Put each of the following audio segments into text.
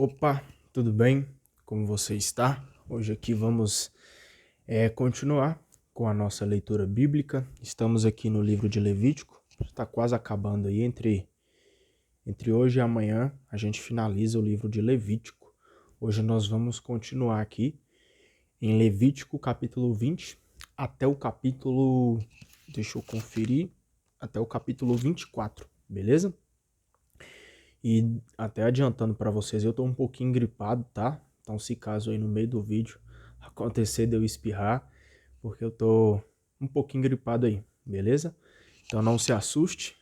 Opa, tudo bem? Como você está? Hoje aqui vamos continuar com a nossa leitura bíblica. Estamos aqui no livro de Levítico. Está quase acabando aí. Entre hoje e amanhã a gente finaliza o livro de Levítico. Hoje nós vamos continuar aqui em Levítico capítulo 20 até o capítulo, deixa eu conferir, até o capítulo 24, beleza? E até adiantando para vocês, eu tô um pouquinho gripado, tá? Então se caso aí no meio do vídeo acontecer de eu espirrar, porque eu tô um pouquinho gripado aí, beleza? Então não se assuste,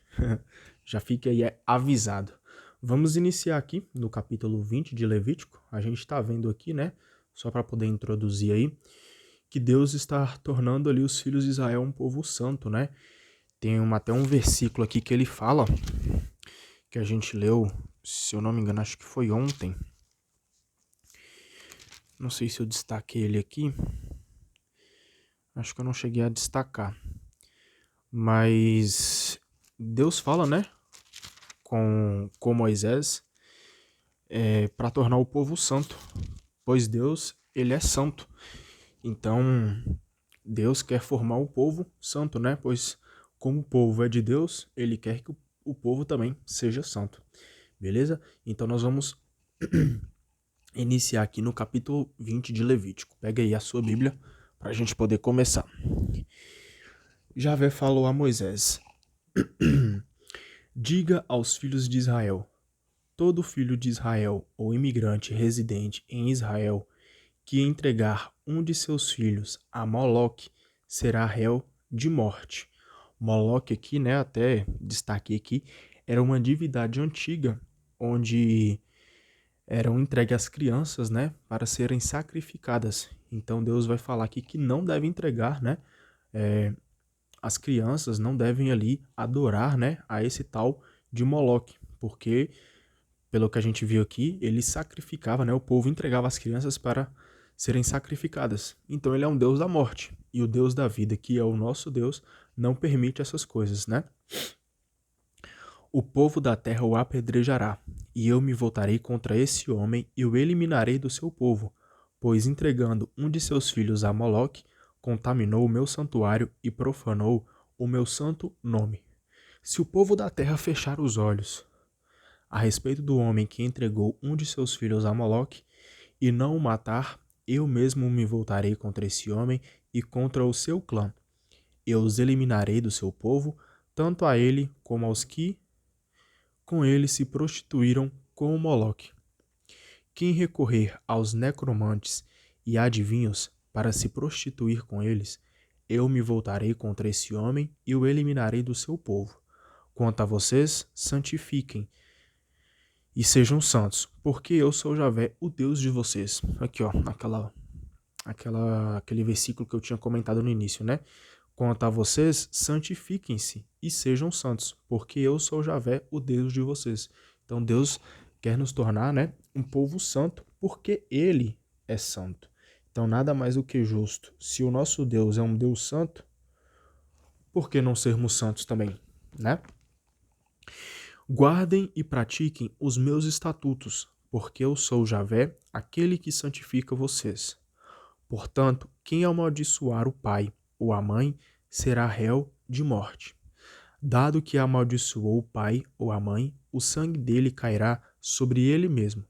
já fique aí avisado. Vamos iniciar aqui no capítulo 20 de Levítico. A gente tá vendo aqui, né, só para poder introduzir aí, que Deus está tornando ali os filhos de Israel um povo santo, né? Tem até um versículo aqui que ele fala, que a gente leu, se eu não me engano, acho que foi ontem. Não sei se eu destaquei ele aqui. Acho que eu não cheguei a destacar. Mas Deus fala, né, com Moisés para tornar o povo santo. Pois Deus, ele é santo. Então, Deus quer formar o povo santo, né? Pois como o povo é de Deus, ele quer que o povo também seja santo. Beleza? Então nós vamos iniciar aqui no capítulo 20 de Levítico. Pega aí a sua Bíblia para a gente poder começar. Javé falou a Moisés: Diga aos filhos de Israel: todo filho de Israel ou imigrante residente em Israel que entregar um de seus filhos a Moloque será réu de morte. Moloque aqui, né, até destaquei aqui, era uma divindade antiga onde eram entregues as crianças, né, para serem sacrificadas. Então Deus vai falar aqui que não deve entregar, né, as crianças não devem ali adorar, né, a esse tal de Moloque, porque pelo que a gente viu aqui, ele sacrificava, né, o povo entregava as crianças para serem sacrificadas. Então ele é um Deus da morte, e o Deus da vida, que é o nosso Deus, não permite essas coisas, né? O povo da terra o apedrejará, e eu me voltarei contra esse homem e o eliminarei do seu povo, pois entregando um de seus filhos a Moloque, contaminou o meu santuário e profanou o meu santo nome. Se o povo da terra fechar os olhos a respeito do homem que entregou um de seus filhos a Moloque e não o matar, eu mesmo me voltarei contra esse homem e contra o seu clã. Eu os eliminarei do seu povo, tanto a ele como aos que com ele se prostituíram com o Moloque. Quem recorrer aos necromantes e adivinhos para se prostituir com eles, eu me voltarei contra esse homem e o eliminarei do seu povo. Quanto a vocês, santifiquem e sejam santos, porque eu sou Javé, o Deus de vocês. Aqui, ó, aquele versículo que eu tinha comentado no início, né? Quanto a vocês, santifiquem-se e sejam santos, porque eu sou Javé, o Deus de vocês. Então Deus quer nos tornar, né, um povo santo, porque ele é santo. Então nada mais do que justo. Se o nosso Deus é um Deus santo, por que não sermos santos também, né? Guardem e pratiquem os meus estatutos, porque eu sou Javé, aquele que santifica vocês. Portanto, quem amaldiçoar o pai ou a mãe será réu de morte. Dado que amaldiçoou o pai ou a mãe, o sangue dele cairá sobre ele mesmo.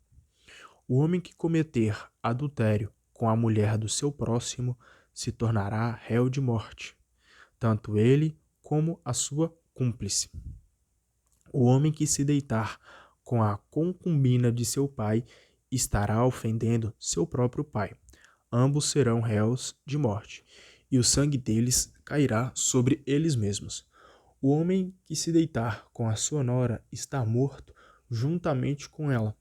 O homem que cometer adultério com a mulher do seu próximo se tornará réu de morte, tanto ele como a sua cúmplice. O homem que se deitar com a concubina de seu pai estará ofendendo seu próprio pai. Ambos serão réus de morte, e o sangue deles cairá sobre eles mesmos. O homem que se deitar com a sua nora está morto juntamente com ela.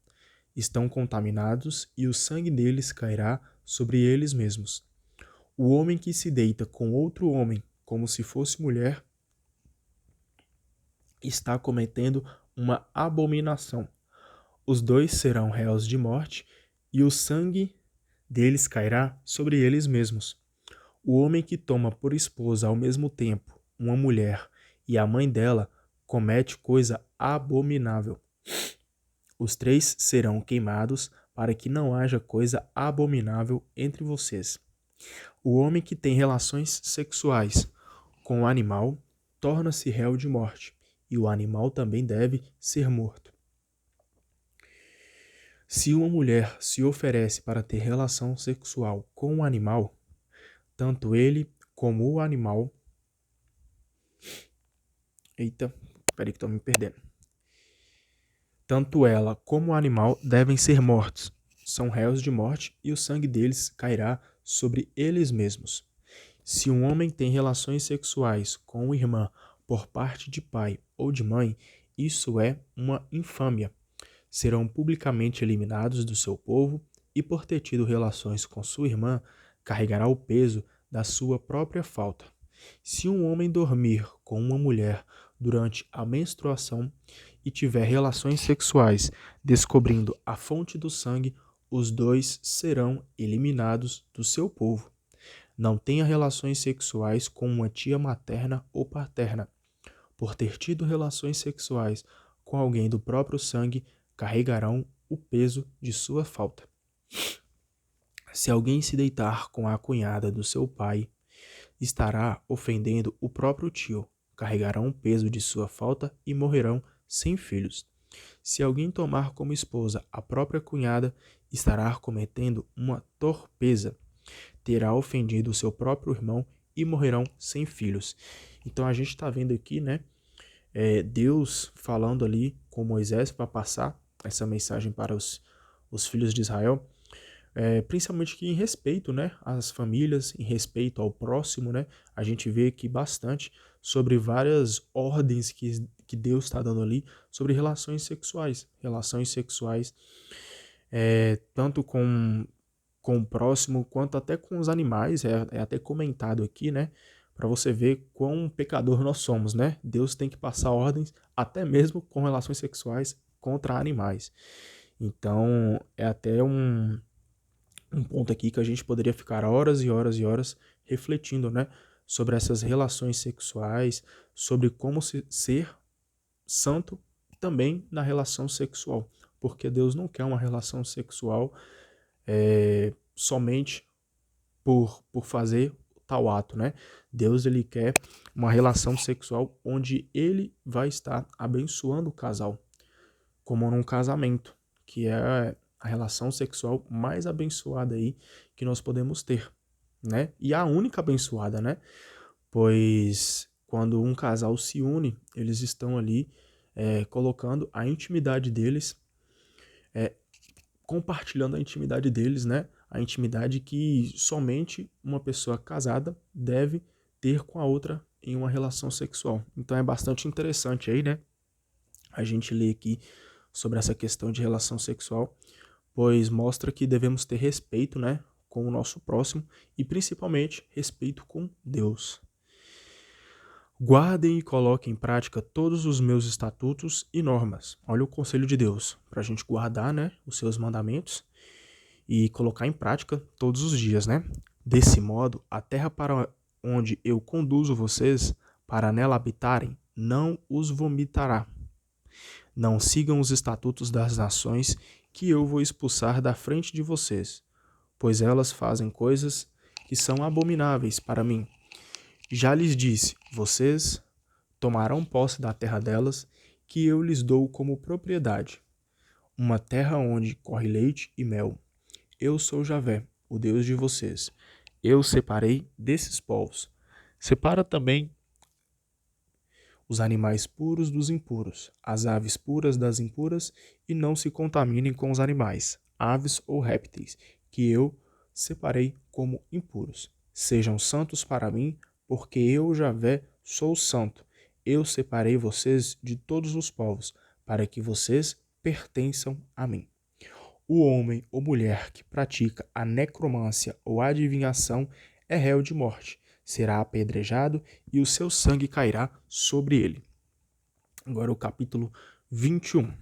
Estão contaminados, e o sangue deles cairá sobre eles mesmos. O homem que se deita com outro homem, como se fosse mulher, está cometendo uma abominação. Os dois serão réus de morte, e o sangue deles cairá sobre eles mesmos. O homem que toma por esposa ao mesmo tempo uma mulher e a mãe dela comete coisa abominável. Os 3 serão queimados para que não haja coisa abominável entre vocês. O homem que tem relações sexuais com o animal torna-se réu de morte, e o animal também deve ser morto. Se uma mulher se oferece para ter relação sexual com um animal, tanto ele como o animal... Eita, peraí que estou me perdendo. Tanto ela como o animal devem ser mortos. São réus de morte e o sangue deles cairá sobre eles mesmos. Se um homem tem relações sexuais com uma irmã por parte de pai ou de mãe, isso é uma infâmia. Serão publicamente eliminados do seu povo e, por ter tido relações com sua irmã, carregará o peso da sua própria falta. Se um homem dormir com uma mulher durante a menstruação e tiver relações sexuais, descobrindo a fonte do sangue, os 2 serão eliminados do seu povo. Não tenha relações sexuais com uma tia materna ou paterna. Por ter tido relações sexuais com alguém do próprio sangue, carregarão o peso de sua falta. Se alguém se deitar com a cunhada do seu pai, estará ofendendo o próprio tio, carregarão o peso de sua falta e morrerão sem filhos. Se alguém tomar como esposa a própria cunhada, estará cometendo uma torpeza, terá ofendido o seu próprio irmão e morrerão sem filhos. Então a gente está vendo aqui, né, Deus falando ali com Moisés para passar essa mensagem para os filhos de Israel, principalmente que em respeito, né, às famílias, em respeito ao próximo, né, a gente vê aqui bastante sobre várias ordens que Deus está dando ali sobre relações sexuais, tanto com o próximo quanto até com os animais, é até comentado aqui, né, para você ver quão pecador nós somos, né? Deus tem que passar ordens até mesmo com relações sexuais contra animais. Então, é até um ponto aqui que a gente poderia ficar horas e horas e horas refletindo, né, sobre essas relações sexuais, sobre como ser santo também na relação sexual, porque Deus não quer uma relação sexual somente por fazer tal ato, né? Deus, ele quer uma relação sexual onde ele vai estar abençoando o casal, como num casamento, que é a relação sexual mais abençoada aí que nós podemos ter, né? E a única abençoada, né? Pois quando um casal se une, eles estão ali colocando a intimidade deles, compartilhando a intimidade deles, né? A intimidade que somente uma pessoa casada deve ter com a outra em uma relação sexual. Então é bastante interessante aí, né? A gente lê aqui sobre essa questão de relação sexual, pois mostra que devemos ter respeito, né, com o nosso próximo e principalmente respeito com Deus. Guardem e coloquem em prática todos os meus estatutos e normas. Olha o conselho de Deus, para a gente guardar, né, os seus mandamentos e colocar em prática todos os dias, né? Desse modo, a terra para onde eu conduzo vocês, para nela habitarem, não os vomitará. Não sigam os estatutos das nações que eu vou expulsar da frente de vocês, pois elas fazem coisas que são abomináveis para mim. Já lhes disse, vocês tomarão posse da terra delas, que eu lhes dou como propriedade, uma terra onde corre leite e mel. Eu sou Javé, o Deus de vocês. Eu separei desses povos. Separa também os animais puros dos impuros, as aves puras das impuras, e não se contaminem com os animais, aves ou répteis, que eu separei como impuros. Sejam santos para mim, porque eu, Javé, sou santo. Eu separei vocês de todos os povos, para que vocês pertençam a mim. O homem ou mulher que pratica a necromância ou a adivinhação é réu de morte, será apedrejado e o seu sangue cairá sobre ele. Agora o capítulo 21.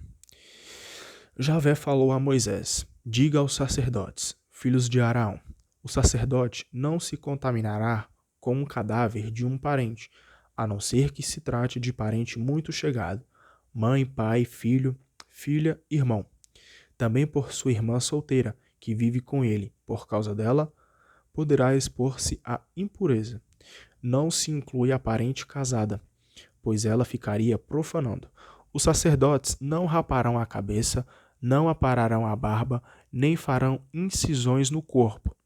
Javé falou a Moisés: diga aos sacerdotes, filhos de Arão, o sacerdote não se contaminará com um cadáver de um parente, a não ser que se trate de parente muito chegado, mãe, pai, filho, filha, irmão. Também por sua irmã solteira, que vive com ele. Por causa dela, poderá expor-se à impureza. Não se inclui a parente casada, pois ela ficaria profanando. Os sacerdotes não raparão a cabeça, não apararão a barba, nem farão incisões no corpo.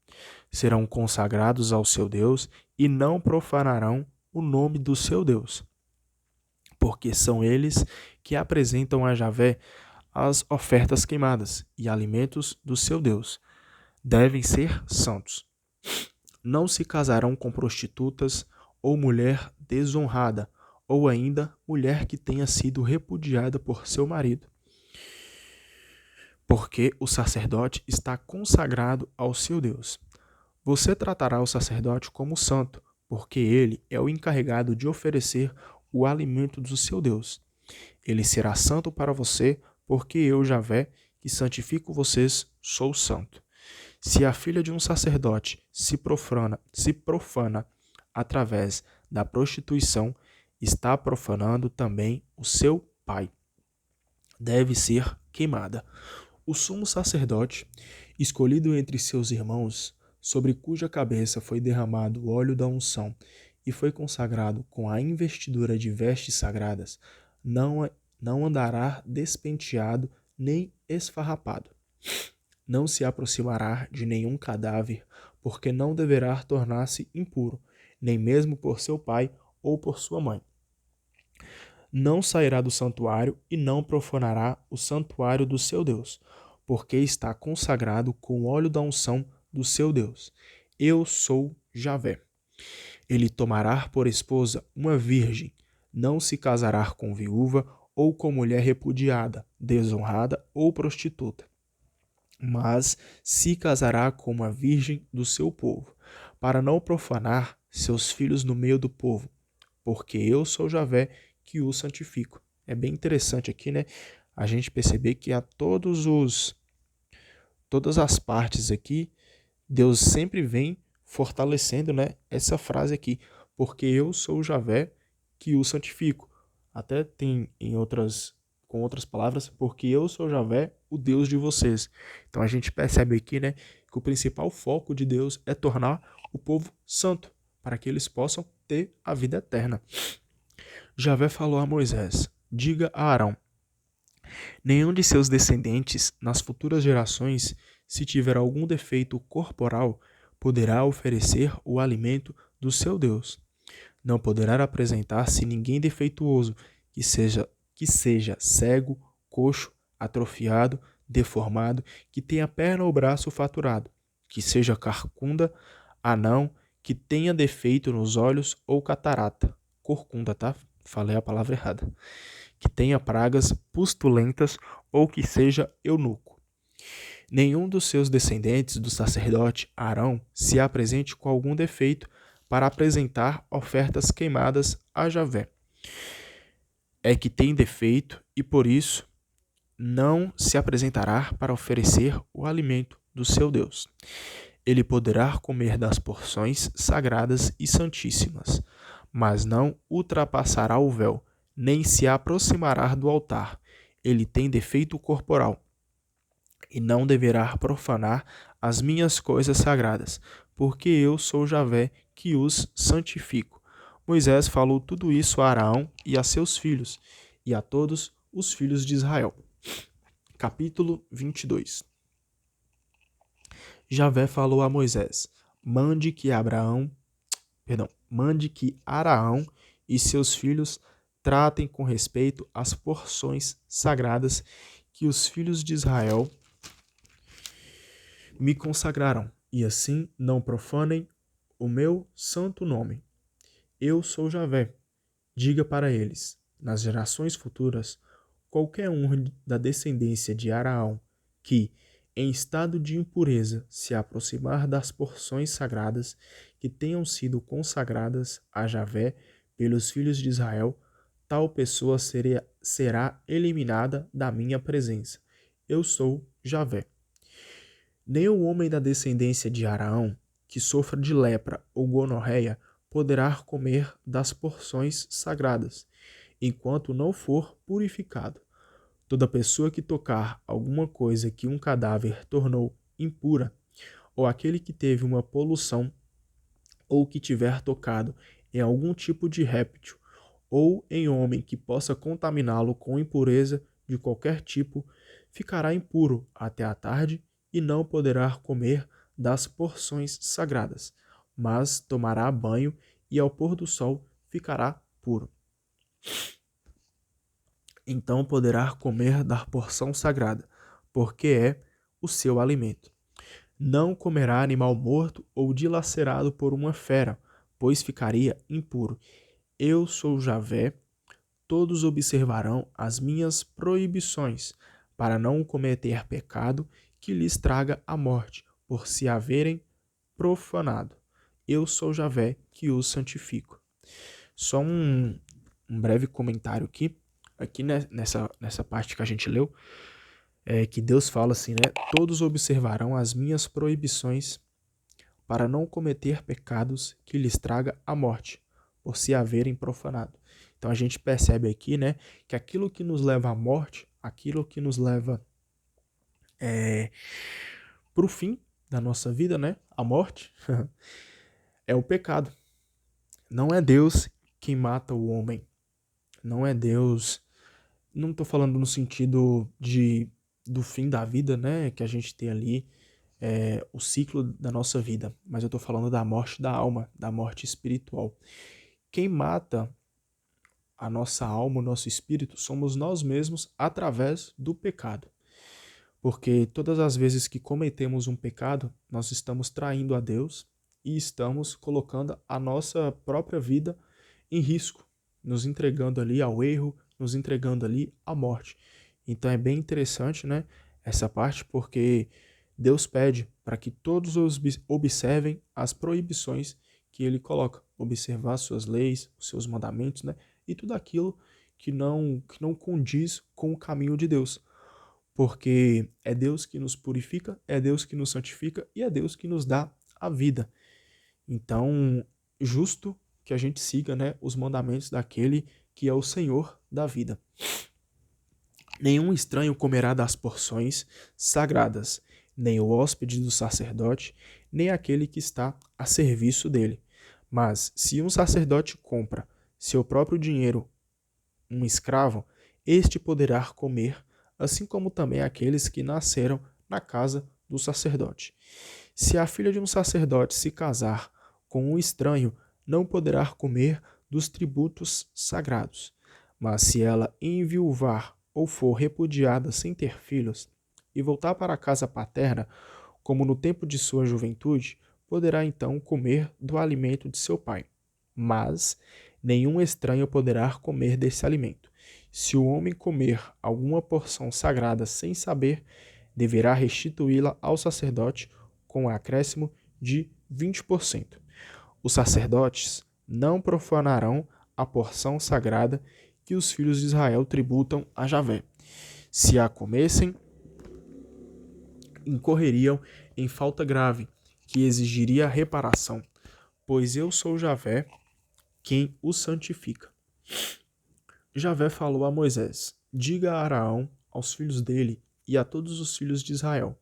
Serão consagrados ao seu Deus e não profanarão o nome do seu Deus, porque são eles que apresentam a Javé as ofertas queimadas e alimentos do seu Deus. Devem ser santos. Não se casarão com prostitutas ou mulher desonrada, ou ainda mulher que tenha sido repudiada por seu marido, porque o sacerdote está consagrado ao seu Deus. Você tratará o sacerdote como santo, porque ele é o encarregado de oferecer o alimento do seu Deus. Ele será santo para você, porque eu, Javé, que santifico vocês, sou santo. Se a filha de um sacerdote se profana através da prostituição, está profanando também o seu pai. Deve ser queimada. O sumo sacerdote, escolhido entre seus irmãos, sobre cuja cabeça foi derramado o óleo da unção e foi consagrado com a investidura de vestes sagradas, não andará despenteado nem esfarrapado. Não se aproximará de nenhum cadáver, porque não deverá tornar-se impuro, nem mesmo por seu pai ou por sua mãe. Não sairá do santuário e não profanará o santuário do seu Deus, porque está consagrado com o óleo da unção do seu Deus. Eu sou Javé. Ele tomará por esposa uma virgem, não se casará com viúva ou com mulher repudiada, desonrada ou prostituta, mas se casará com uma virgem do seu povo, para não profanar seus filhos no meio do povo, porque eu sou Javé que o santifico. É bem interessante aqui, né? A gente perceber que a todas as partes aqui, Deus sempre vem fortalecendo, né, essa frase aqui, porque eu sou Javé que o santifico. Até tem com outras palavras, porque eu sou Javé, o Deus de vocês. Então a gente percebe aqui, né, que o principal foco de Deus é tornar o povo santo, para que eles possam ter a vida eterna. Javé falou a Moisés: diga a Arão: nenhum de seus descendentes nas futuras gerações, se tiver algum defeito corporal, poderá oferecer o alimento do seu Deus. Não poderá apresentar-se ninguém defeituoso, que seja cego, coxo, atrofiado, deformado, que tenha perna ou braço faturado, que seja carcunda, anão, que tenha defeito nos olhos ou catarata. Corcunda, tá? Falei a palavra errada. Que tenha pragas pustulentas ou que seja eunuco. Nenhum dos seus descendentes do sacerdote Arão se apresente com algum defeito para apresentar ofertas queimadas a Javé. É que tem defeito e por isso não se apresentará para oferecer o alimento do seu Deus. Ele poderá comer das porções sagradas e santíssimas, mas não ultrapassará o véu, nem se aproximará do altar. Ele tem defeito corporal e não deverá profanar as minhas coisas sagradas, porque eu sou Javé que os santifico. Moisés falou tudo isso a Arão e a seus filhos, e a todos os filhos de Israel. Capítulo 22. Javé falou a Moisés: mande que Araão e seus filhos tratem com respeito as porções sagradas que os filhos de Israel me consagraram, e assim não profanem o meu santo nome. Eu sou Javé. Diga para eles, nas gerações futuras, qualquer um da descendência de Araão que, em estado de impureza, se aproximar das porções sagradas que tenham sido consagradas a Javé pelos filhos de Israel, tal pessoa será eliminada da minha presença. Eu sou Javé. Nem o homem da descendência de Araão, que sofra de lepra ou gonorreia, poderá comer das porções sagradas, enquanto não for purificado. Toda pessoa que tocar alguma coisa que um cadáver tornou impura, ou aquele que teve uma poluição, ou que tiver tocado em algum tipo de réptil, ou em homem que possa contaminá-lo com impureza de qualquer tipo, ficará impuro até a tarde e não poderá comer das porções sagradas, mas tomará banho e ao pôr do sol ficará puro. Então poderá comer da porção sagrada, porque é o seu alimento. Não comerá animal morto ou dilacerado por uma fera, pois ficaria impuro. Eu sou Javé. Todos observarão as minhas proibições, para não cometer pecado que lhes traga a morte, por se haverem profanado. Eu sou Javé, que os santifico. Só um breve comentário aqui nessa parte que a gente leu, que Deus fala assim, né? Todos observarão as minhas proibições para não cometer pecados que lhes traga a morte, por se haverem profanado. Então a gente percebe aqui, né, que aquilo que nos leva à morte, aquilo que nos leva para o fim da nossa vida, né, a morte, é o pecado. Não é Deus quem mata o homem. Não é Deus. Não estou falando no sentido do fim da vida, né, que a gente tem ali, o ciclo da nossa vida, mas eu estou falando da morte da alma, da morte espiritual. Quem mata a nossa alma, o nosso espírito, somos nós mesmos através do pecado. Porque todas as vezes que cometemos um pecado, nós estamos traindo a Deus e estamos colocando a nossa própria vida em risco, nos entregando ali ao erro, nos entregando ali à morte. Então é bem interessante, né, essa parte, porque Deus pede para que todos observem as proibições que ele coloca, observar suas leis, os seus mandamentos, né, e tudo aquilo que não condiz com o caminho de Deus. Porque é Deus que nos purifica, é Deus que nos santifica e é Deus que nos dá a vida. Então, justo que a gente siga, né, os mandamentos daquele que é o Senhor da vida. Nenhum estranho comerá das porções sagradas, nem o hóspede do sacerdote, nem aquele que está a serviço dele. Mas, se um sacerdote compra seu próprio dinheiro um escravo, este poderá comer, assim como também aqueles que nasceram na casa do sacerdote. Se a filha de um sacerdote se casar com um estranho, não poderá comer dos tributos sagrados. Mas se ela enviuvar ou for repudiada sem ter filhos, e voltar para a casa paterna, como no tempo de sua juventude, poderá então comer do alimento de seu pai. Mas nenhum estranho poderá comer desse alimento. Se o homem comer alguma porção sagrada sem saber, deverá restituí-la ao sacerdote com um acréscimo de 20%. Os sacerdotes não profanarão a porção sagrada que os filhos de Israel tributam a Javé. Se a comessem, incorreriam em falta grave, que exigiria reparação, pois eu sou Javé, quem os santifica. Javé falou a Moisés: diga a Araão, aos filhos dele e a todos os filhos de Israel: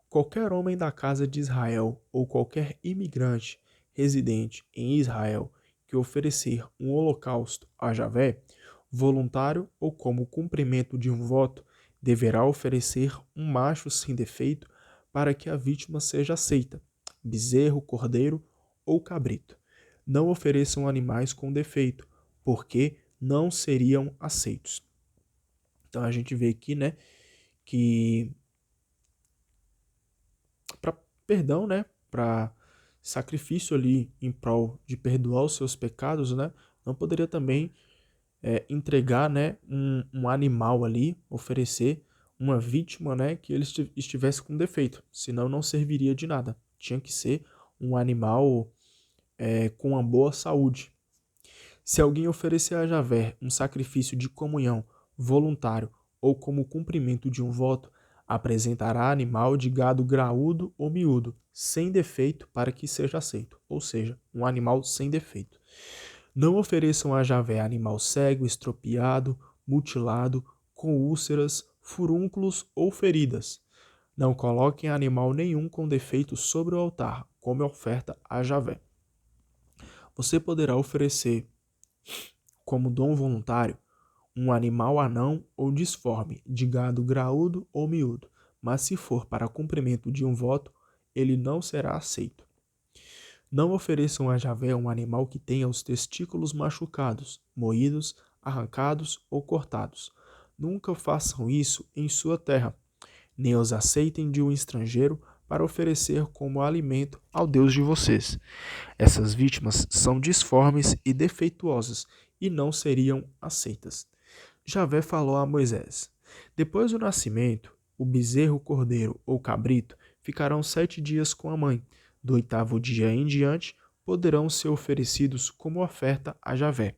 qualquer homem da casa de Israel ou qualquer imigrante residente em Israel que oferecer um holocausto a Javé, voluntário ou como cumprimento de um voto, deverá oferecer um macho sem defeito para que a vítima seja aceita, bezerro, cordeiro ou cabrito. Não ofereçam animais com defeito, porque não seriam aceitos. Então a gente vê aqui, né, que para perdão, né, para sacrifício ali em prol de perdoar os seus pecados, né, não poderia também entregar, né, um animal ali, oferecer uma vítima, né, que ele estivesse com defeito, senão não serviria de nada. Tinha que ser um animal com uma boa saúde. Se alguém oferecer a Javé um sacrifício de comunhão voluntário ou como cumprimento de um voto, apresentará animal de gado graúdo ou miúdo, sem defeito para que seja aceito, ou seja, um animal sem defeito. Não ofereçam a Javé animal cego, estropiado, mutilado, com úlceras, furúnculos ou feridas. Não coloquem animal nenhum com defeito sobre o altar, como oferta a Javé. Você poderá oferecer, como dom voluntário, um animal anão ou disforme, de gado graúdo ou miúdo, mas se for para cumprimento de um voto, ele não será aceito. Não ofereçam a Javé um animal que tenha os testículos machucados, moídos, arrancados ou cortados. Nunca façam isso em sua terra, nem os aceitem de um estrangeiro para oferecer como alimento ao Deus de vocês. Essas vítimas são disformes e defeituosas e não seriam aceitas. Javé falou a Moisés: depois do nascimento, o bezerro, cordeiro ou cabrito ficarão 7 dias com a mãe. Do 8º dia em diante, poderão ser oferecidos como oferta a Javé.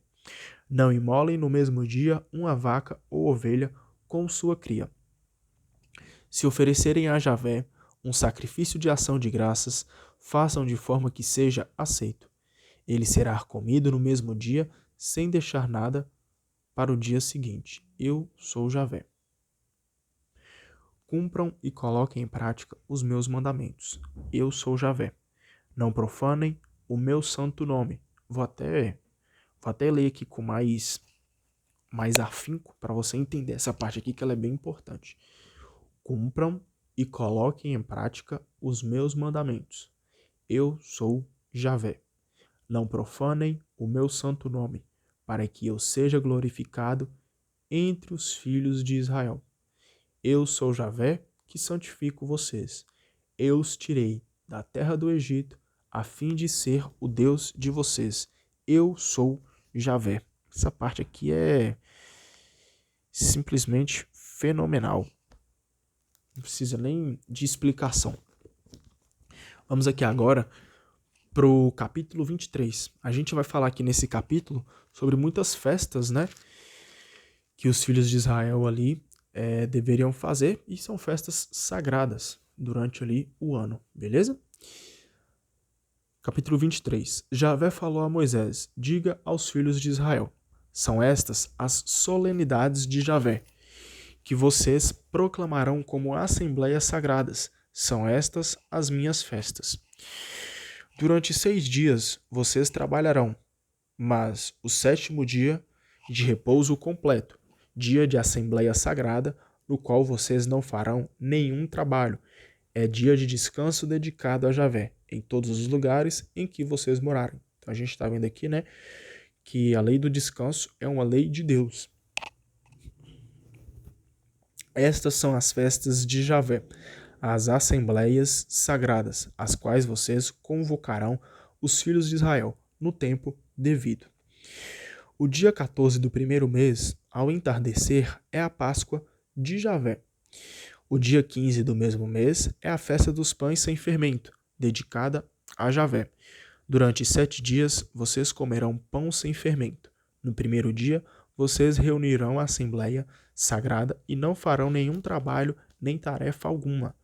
Não imolem no mesmo dia uma vaca ou ovelha com sua cria. Se oferecerem a Javé um sacrifício de ação de graças, façam de forma que seja aceito. Ele será comido no mesmo dia, sem deixar nada para o dia seguinte. Eu sou Javé. Cumpram e coloquem em prática os meus mandamentos. Eu sou Javé. Não profanem o meu santo nome. Vou até ler aqui com mais afinco para você entender essa parte aqui, que ela é bem importante. Cumpram e coloquem em prática os meus mandamentos. Eu sou Javé. Não profanem o meu santo nome, para que eu seja glorificado entre os filhos de Israel. Eu sou Javé, que santifico vocês. Eu os tirei da terra do Egito, a fim de ser o Deus de vocês. Eu sou Javé. Essa parte aqui é simplesmente fenomenal. Não precisa nem de explicação. Vamos aqui agora para o capítulo 23. A gente vai falar aqui nesse capítulo sobre muitas festas, né, que os filhos de Israel ali deveriam fazer, e são festas sagradas durante ali o ano, beleza? Capítulo 23. Javé falou a Moisés: diga aos filhos de Israel: são estas as solenidades de Javé, que vocês proclamarão como assembleias sagradas. São estas as minhas festas. Durante 6 dias vocês trabalharão, mas o 7º dia de repouso completo, dia de assembleia sagrada, no qual vocês não farão nenhum trabalho. É dia de descanso dedicado a Javé, em todos os lugares em que vocês morarem. Então a gente está vendo aqui, né, que a lei do descanso é uma lei de Deus. Estas são as festas de Javé, as assembleias sagradas, as quais vocês convocarão os filhos de Israel no tempo devido. O dia 14 do 1º mês, ao entardecer, é a Páscoa de Javé. O dia 15 do mesmo mês é a festa dos pães sem fermento, dedicada a Javé. Durante 7 dias, vocês comerão pão sem fermento. No 1º dia, vocês reunirão a assembleia sagrada e não farão nenhum trabalho nem tarefa alguma.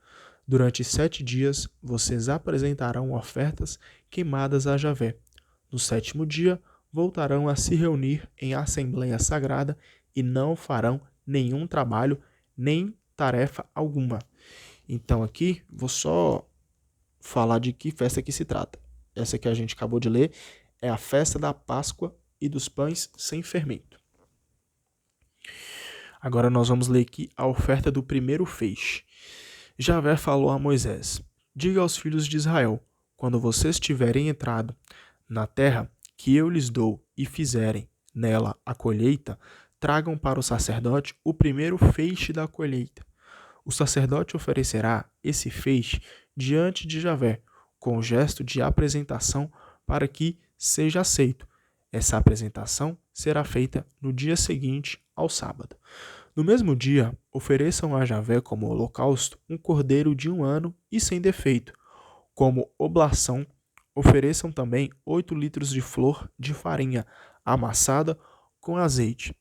Durante 7 dias, vocês apresentarão ofertas queimadas a Javé. No 7º dia, voltarão a se reunir em assembleia sagrada e não farão nenhum trabalho nem tarefa alguma. Então aqui, vou só falar de que festa que se trata. Essa que a gente acabou de ler é a festa da Páscoa e dos pães sem fermento. Agora nós vamos ler aqui a oferta do primeiro feixe. Javé falou a Moisés: diga aos filhos de Israel: quando vocês tiverem entrado na terra que eu lhes dou e fizerem nela a colheita, tragam para o sacerdote o primeiro feixe da colheita. O sacerdote oferecerá esse feixe diante de Javé, com gesto de apresentação para que seja aceito. Essa apresentação será feita no dia seguinte ao sábado. No mesmo dia, ofereçam a Javé como holocausto um cordeiro de 1 ano e sem defeito. Como oblação, ofereçam também 8 litros de flor de farinha amassada com azeite.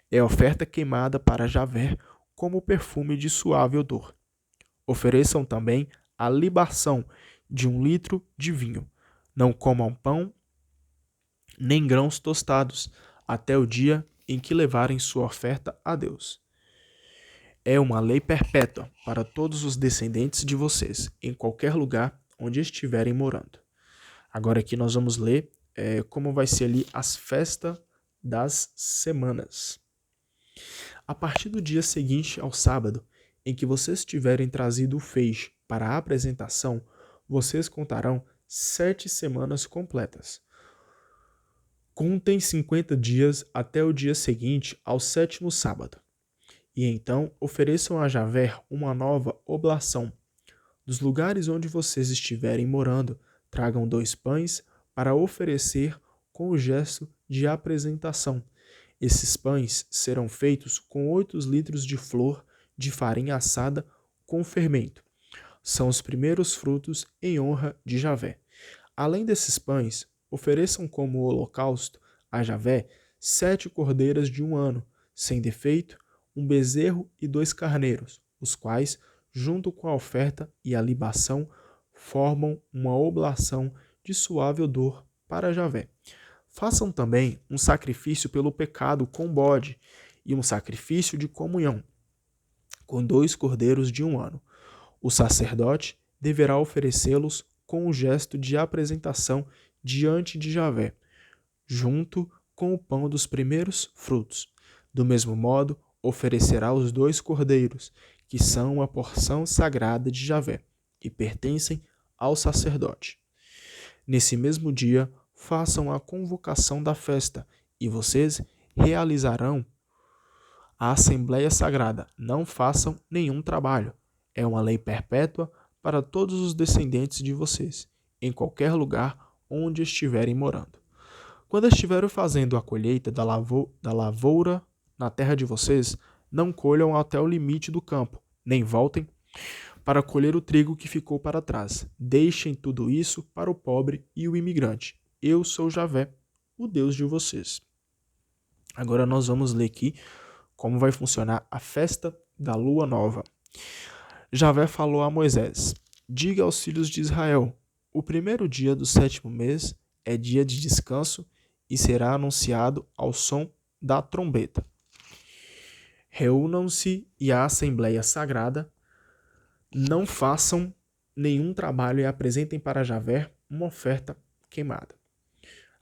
É oferta queimada para Javé como perfume de suave odor. Ofereçam também a libação de 1 litro de vinho. Não comam pão nem grãos tostados até o dia em que levarem sua oferta a Deus. É uma lei perpétua para todos os descendentes de vocês, em qualquer lugar onde estiverem morando. Agora aqui nós vamos ler como vai ser ali as festas das semanas. A partir do dia seguinte ao sábado, em que vocês tiverem trazido o feixe para a apresentação, vocês contarão 7 semanas completas. Contem 50 dias até o dia seguinte ao 7º sábado. E então ofereçam a Javé uma nova oblação. Dos lugares onde vocês estiverem morando, tragam 2 pães para oferecer com o gesto de apresentação. Esses pães serão feitos com 8 litros de flor de farinha assada com fermento. São os primeiros frutos em honra de Javé. Além desses pães, ofereçam como holocausto a Javé 7 cordeiras de 1 ano, sem defeito, um bezerro e 2 carneiros, os quais, junto com a oferta e a libação, formam uma oblação de suave odor para Javé. Façam também um sacrifício pelo pecado com bode e um sacrifício de comunhão, com 2 cordeiros de 1 ano. O sacerdote deverá oferecê-los com o gesto de apresentação diante de Javé, junto com o pão dos primeiros frutos. Do mesmo modo, oferecerá os 2 cordeiros, que são uma porção sagrada de Javé, e pertencem ao sacerdote. Nesse mesmo dia, façam a convocação da festa, e vocês realizarão a Assembleia Sagrada. Não façam nenhum trabalho. É uma lei perpétua para todos os descendentes de vocês, em qualquer lugar onde estiverem morando. Quando estiverem fazendo a colheita da lavoura na terra de vocês, não colham até o limite do campo, nem voltem para colher o trigo que ficou para trás. Deixem tudo isso para o pobre e o imigrante. Eu sou Javé, o Deus de vocês. Agora nós vamos ler aqui como vai funcionar a festa da lua nova. Javé falou a Moisés: diga aos filhos de Israel, o primeiro dia do 7º mês é dia de descanso e será anunciado ao som da trombeta. Reúnam-se e a Assembleia Sagrada, não façam nenhum trabalho e apresentem para Javé uma oferta queimada.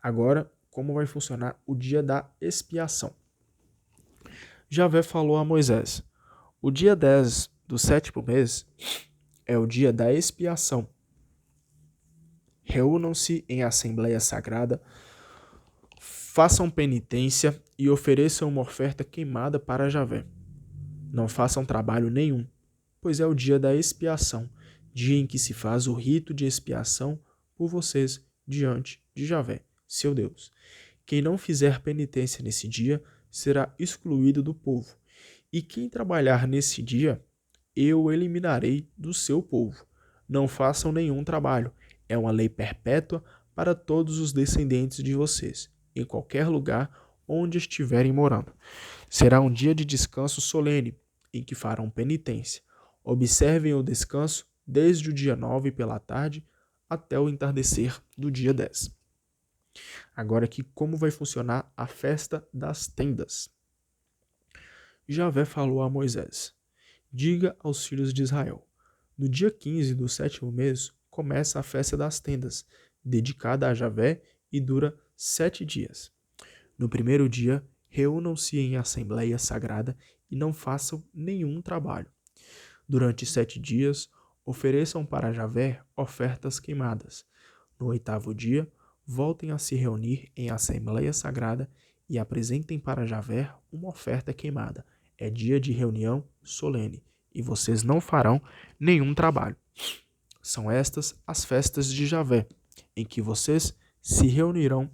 Agora, como vai funcionar o dia da expiação? Javé falou a Moisés: o dia 10 do 7º mês é o dia da expiação. Reúnam-se em Assembleia Sagrada, façam penitência e ofereçam uma oferta queimada para Javé. Não façam trabalho nenhum, pois é o dia da expiação, dia em que se faz o rito de expiação por vocês diante de Javé, seu Deus. Quem não fizer penitência nesse dia será excluído do povo, e quem trabalhar nesse dia, eu o eliminarei do seu povo. Não façam nenhum trabalho, é uma lei perpétua para todos os descendentes de vocês, em qualquer lugar onde estiverem morando. Será um dia de descanso solene, em que farão penitência. Observem o descanso desde o dia 9 pela tarde até o entardecer do dia 10. Agora aqui como vai funcionar a festa das tendas. Javé falou a Moisés: diga aos filhos de Israel, no dia 15 do 7º mês começa a festa das tendas, dedicada a Javé e dura 7 dias. No primeiro dia, reúnam-se em assembleia sagrada e não façam nenhum trabalho. Durante 7 dias, ofereçam para Javé ofertas queimadas. No 8º dia, voltem a se reunir em assembleia sagrada e apresentem para Javé uma oferta queimada. É dia de reunião solene e vocês não farão nenhum trabalho. São estas as festas de Javé, em que vocês se reunirão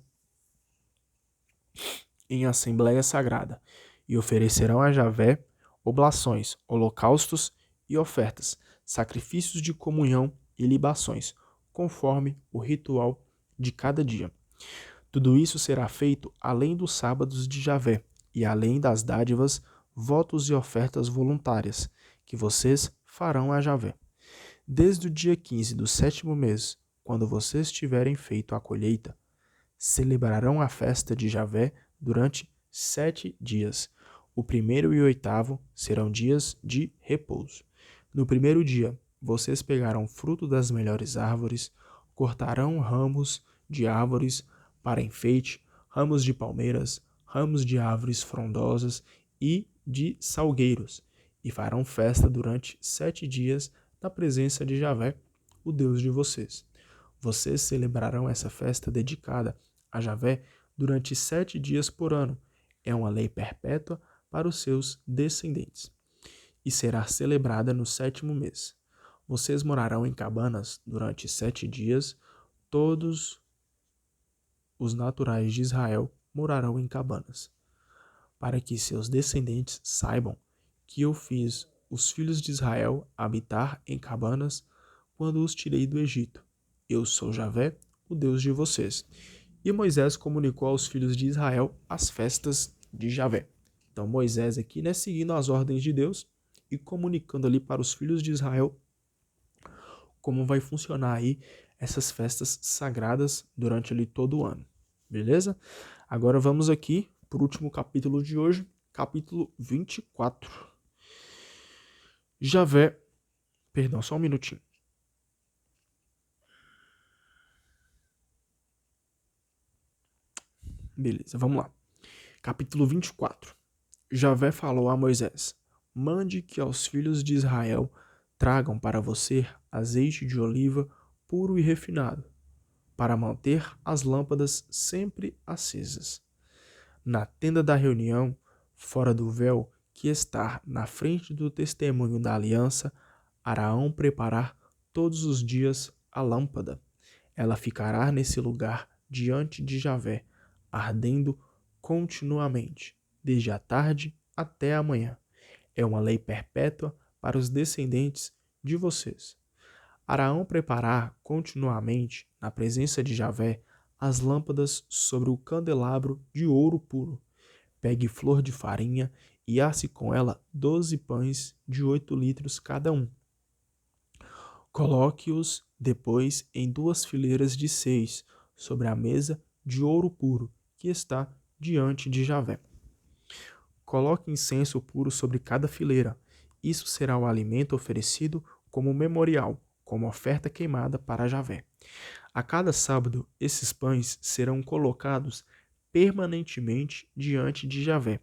em assembleia sagrada e oferecerão a Javé oblações, holocaustos e ofertas, sacrifícios de comunhão e libações, conforme o ritual de cada dia. Tudo isso será feito além dos sábados de Javé e além das dádivas, votos e ofertas voluntárias que vocês farão a Javé. Desde o dia 15 do 7º mês, quando vocês tiverem feito a colheita, celebrarão a festa de Javé durante 7 dias. O primeiro e o oitavo serão dias de repouso. No primeiro dia, vocês pegarão fruto das melhores árvores, cortarão ramos de árvores para enfeite, ramos de palmeiras, ramos de árvores frondosas e de salgueiros, e farão festa durante 7 dias na presença de Javé, o Deus de vocês. Vocês celebrarão essa festa dedicada a Javé durante 7 dias por ano. É uma lei perpétua para os seus descendentes. E será celebrada no 7º mês. Vocês morarão em cabanas durante 7 dias. Todos os naturais de Israel morarão em cabanas, para que seus descendentes saibam que eu fiz os filhos de Israel habitar em cabanas quando os tirei do Egito. Eu sou Javé, o Deus de vocês. E Moisés comunicou aos filhos de Israel as festas de Javé. Então Moisés aqui, né, seguindo as ordens de Deus e comunicando ali para os filhos de Israel como vai funcionar aí essas festas sagradas durante ali todo o ano. Beleza? Agora vamos aqui para o último capítulo de hoje, capítulo 24. Javé, perdão, só um minutinho. Beleza, vamos lá. Capítulo 24. Javé falou a Moisés: mande que aos filhos de Israel tragam para você azeite de oliva puro e refinado, para manter as lâmpadas sempre acesas. Na tenda da reunião, fora do véu que está na frente do testemunho da aliança, Araão preparar todos os dias a lâmpada. Ela ficará nesse lugar diante de Javé, ardendo continuamente, desde a tarde até a manhã. É uma lei perpétua para os descendentes de vocês. Araão preparar continuamente, na presença de Javé, as lâmpadas sobre o candelabro de ouro puro. Pegue flor de farinha e asse com ela 12 pães de 8 litros cada um. Coloque-os depois em 2 fileiras de 6, sobre a mesa de ouro puro, que está diante de Javé. Coloque incenso puro sobre cada fileira. Isso será o alimento oferecido como memorial, como oferta queimada para Javé. A cada sábado, esses pães serão colocados permanentemente diante de Javé.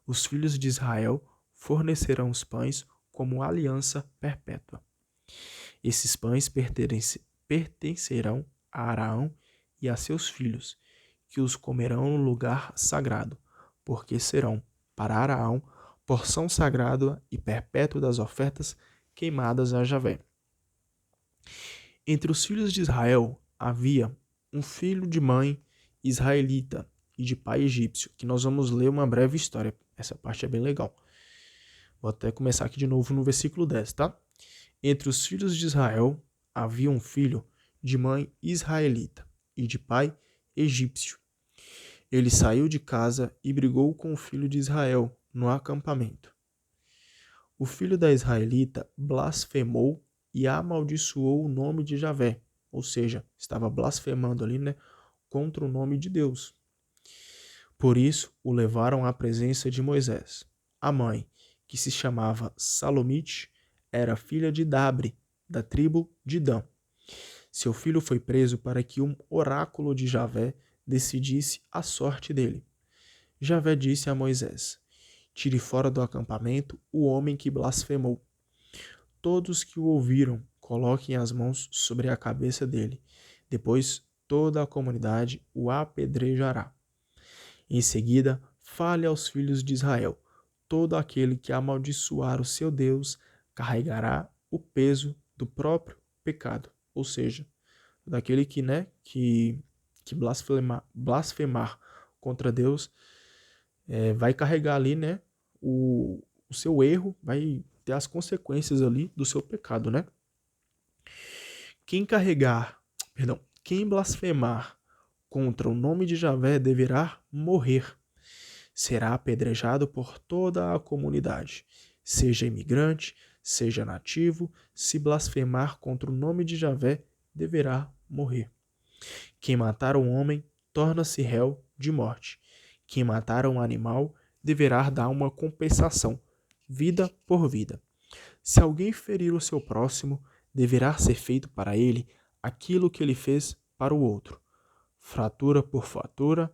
Os filhos de Israel fornecerão os pães como aliança perpétua. Esses pães pertencerão a Araão e a seus filhos, que os comerão no lugar sagrado, porque serão, para Araão, porção sagrada e perpétua das ofertas queimadas a Javé. Entre os filhos de Israel havia um filho de mãe israelita e de pai egípcio, que nós vamos ler uma breve história. Essa parte é bem legal. Vou até começar aqui de novo no versículo 10, tá? Entre os filhos de Israel havia um filho de mãe israelita e de pai egípcio. Ele saiu de casa e brigou com o filho de Israel no acampamento. O filho da israelita blasfemou e amaldiçoou o nome de Javé, ou seja, estava blasfemando ali, né, contra o nome de Deus. Por isso, o levaram à presença de Moisés. A mãe, que se chamava Salomite, era filha de Dabre, da tribo de Dan. Seu filho foi preso para que um oráculo de Javé decidisse a sorte dele. Javé disse a Moisés: tire fora do acampamento o homem que blasfemou. Todos que o ouviram, coloquem as mãos sobre a cabeça dele. Depois, toda a comunidade o apedrejará. Em seguida, fale aos filhos de Israel: todo aquele que amaldiçoar o seu Deus carregará o peso do próprio pecado, ou seja, daquele que blasfemar contra Deus, vai carregar ali, né, o seu erro, vai ter as consequências ali do seu pecado, né? Quem blasfemar contra o nome de Javé deverá morrer. Será apedrejado por toda a comunidade, seja imigrante, seja nativo. Se blasfemar contra o nome de Javé, deverá morrer. Quem matar um homem torna-se réu de morte. Quem matar um animal deverá dar uma compensação, vida por vida. Se alguém ferir o seu próximo, deverá ser feito para ele aquilo que ele fez para o outro. Fratura por fratura,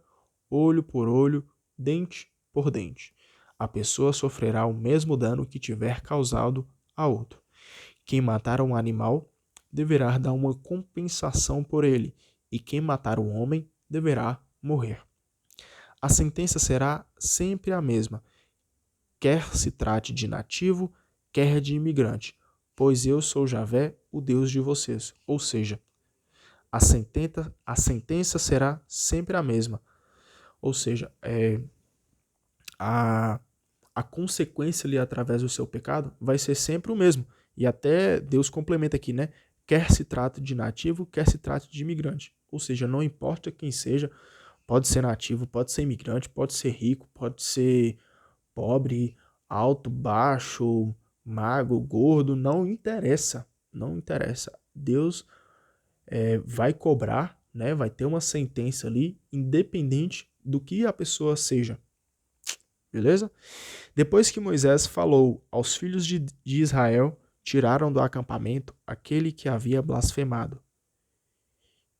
olho por olho, dente por dente. A pessoa sofrerá o mesmo dano que tiver causado a outro. Quem matar um animal deverá dar uma compensação por ele, e quem matar um homem deverá morrer. A sentença será sempre a mesma, quer se trate de nativo, quer de imigrante, pois eu sou Javé, o Deus de vocês. Ou seja, a sentença será sempre a mesma. Ou seja, a, a consequência ali através do seu pecado vai ser sempre o mesmo. E até Deus complementa aqui, né? Quer se trate de nativo, quer se trate de imigrante. Ou seja, não importa quem seja, pode ser nativo, pode ser imigrante, pode ser rico, pode ser pobre, alto, baixo, magro, gordo, não interessa. Não interessa. Deus vai cobrar, né? Vai ter uma sentença ali, independente do que a pessoa seja. Beleza? Depois que Moisés falou aos filhos de Israel, tiraram do acampamento aquele que havia blasfemado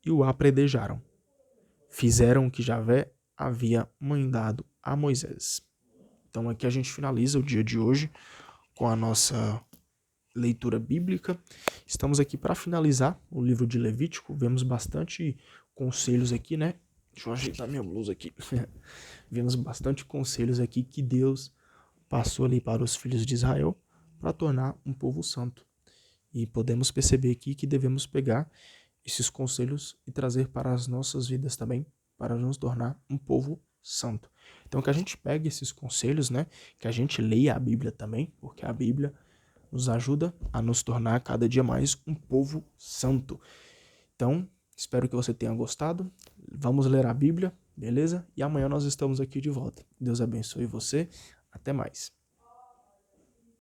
e o apredejaram. Fizeram o que Javé havia mandado a Moisés. Então aqui a gente finaliza o dia de hoje com a nossa leitura bíblica. Estamos aqui para finalizar o livro de Levítico. Vemos bastante conselhos aqui, né? Deixa eu ajeitar minha blusa aqui. Vemos bastante conselhos aqui que Deus passou ali para os filhos de Israel para tornar um povo santo. E podemos perceber aqui que devemos pegar esses conselhos e trazer para as nossas vidas também, para nos tornar um povo santo. Então que a gente pegue esses conselhos, né? Que a gente leia a Bíblia também, porque a Bíblia nos ajuda a nos tornar cada dia mais um povo santo. Então, espero que você tenha gostado. Vamos ler a Bíblia, beleza? E amanhã nós estamos aqui de volta. Deus abençoe você. Até mais.